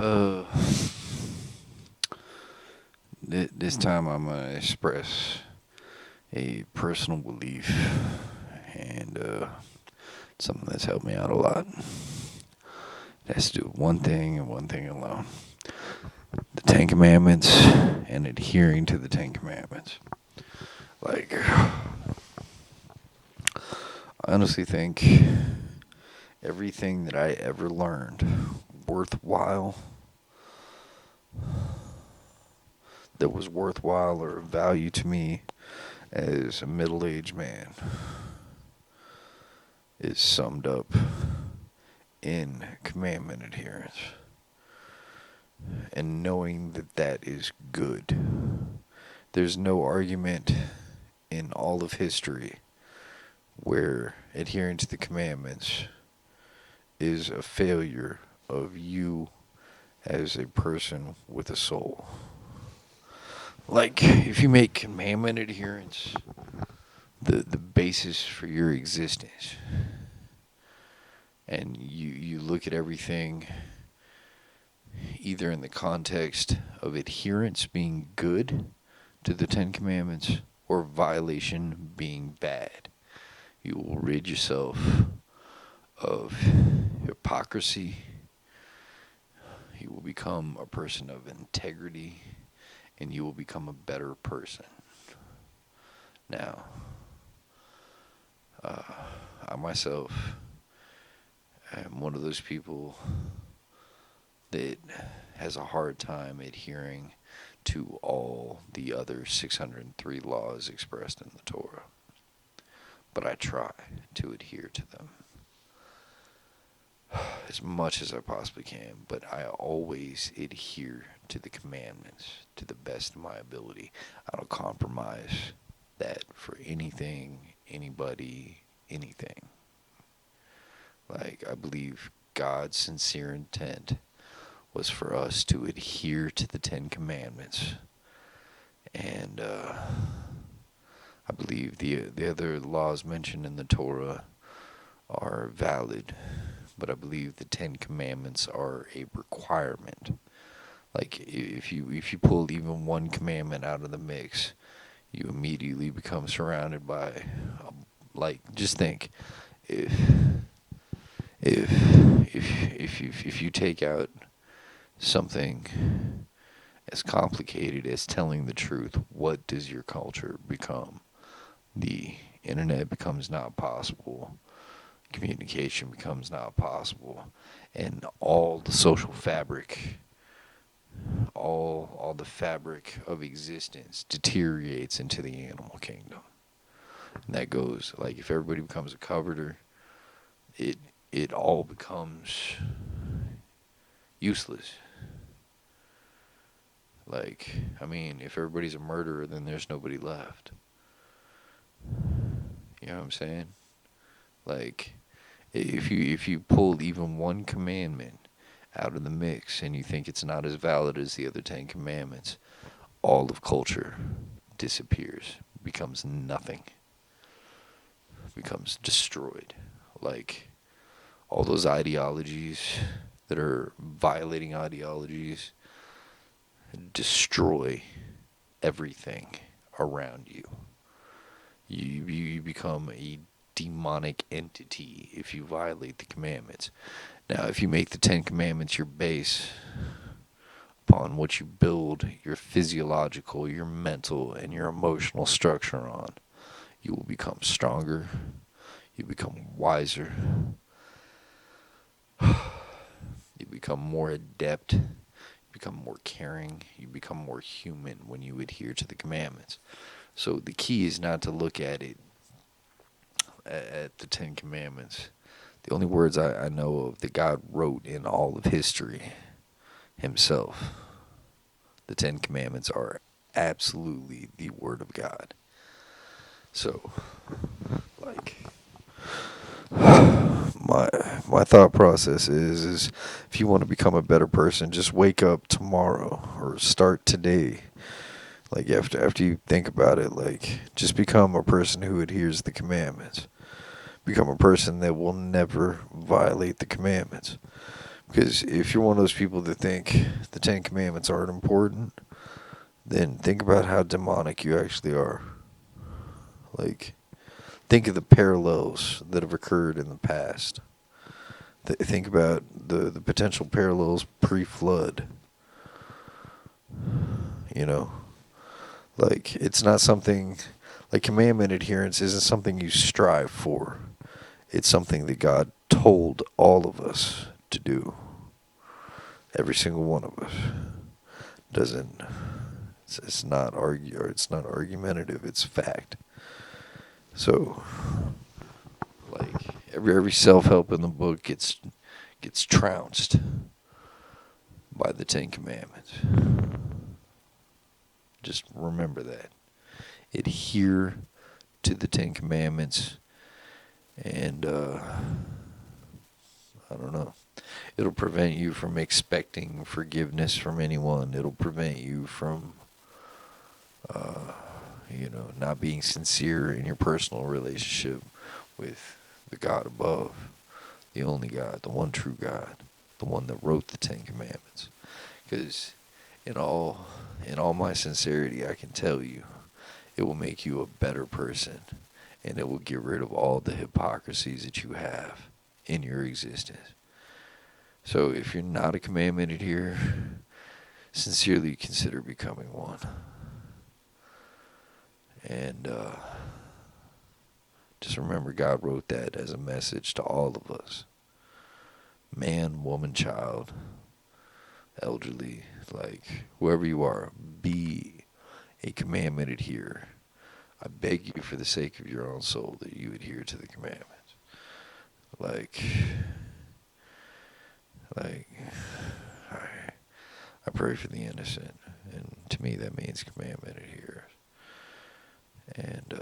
Uh, this time I'm gonna express a personal belief and something that's helped me out a lot. It has to do with one thing and one thing alone: the Ten Commandments and adhering to the Ten Commandments. Like, I honestly think everything that I ever learned worthwhile that was worthwhile or of value to me as a middle-aged man is summed up in commandment adherence and knowing that that is good. There's no argument in all of history where adhering to the commandments is a failure of you as a person with a soul. Like, if you make commandment adherence the basis for your existence, and you look at everything either in the context of adherence being good to the Ten Commandments or violation being bad, you will rid yourself of hypocrisy. You will become a person of integrity, and you will become a better person. Now, I myself am one of those people that has a hard time adhering to all the other 603 laws expressed in the Torah. But I try to adhere to them as much as I possibly can, but I always adhere to the commandments to the best of my ability. I don't compromise that for anything, anybody, anything. Like, I believe God's sincere intent was for us to adhere to the Ten Commandments. And I believe the other laws mentioned in the Torah are valid, but I believe the Ten Commandments are a requirement. Like, if you pull even one commandment out of the mix, you immediately become surrounded by, like, just think, if if you take out something as complicated as telling the truth, what does your culture become? The internet becomes not possible. Communication becomes not possible. And all the social fabric, all the fabric of existence deteriorates into the animal kingdom. And that goes, like, if everybody becomes a coveter, it all becomes useless. Like, I mean, if everybody's a murderer, then there's nobody left. You know what I'm saying? Like, if you pulled even one commandment out of the mix and you think it's not as valid as the other 10 commandments, all of culture disappears, becomes nothing, becomes destroyed. Like, all those ideologies that are violating ideologies destroy everything around you. You become a demonic entity if you violate the commandments. Now, if you make the Ten Commandments your base upon what you build your physiological, your mental, and your emotional structure on, you will become stronger, you become wiser, you become more adept, you become more caring, you become more human when you adhere to the commandments. So the key is not to look at it at the Ten Commandments. The only words I know of that God wrote in all of history himself, the Ten Commandments are absolutely the Word of God. So, like, my thought process is if you want to become a better person, just wake up tomorrow or start today. Like, after you think about it, like, just become a person who adheres to the commandments. Become a person that will never violate the commandments. Because if you're one of those people that think the Ten Commandments aren't important, then think about how demonic you actually are. Like, think of the parallels that have occurred in the past. Think about the potential parallels pre-flood. You know, like, it's not something, like, commandment adherence isn't something you strive for. It's something that God told all of us to do. Every single one of us. Doesn't, it's not argue, or it's not argumentative, it's fact. So, like, every self-help in the book gets trounced by the Ten Commandments. Just remember that. Adhere to the Ten Commandments, and I don't know. It'll prevent you from expecting forgiveness from anyone. It'll prevent you from, not being sincere in your personal relationship with the God above, the only God, the one true God, the one that wrote the Ten Commandments. Because in all my sincerity, I can tell you, it will make you a better person, and it will get rid of all the hypocrisies that you have in your existence. So if you're not a commandment adherer, sincerely consider becoming one. And just remember, God wrote that as a message to all of us. Man, woman, child, elderly, like, whoever you are, be a commandment adherer. I beg you for the sake of your own soul that you adhere to the commandments. Like, I pray for the innocent, and to me that means commandment adherers. And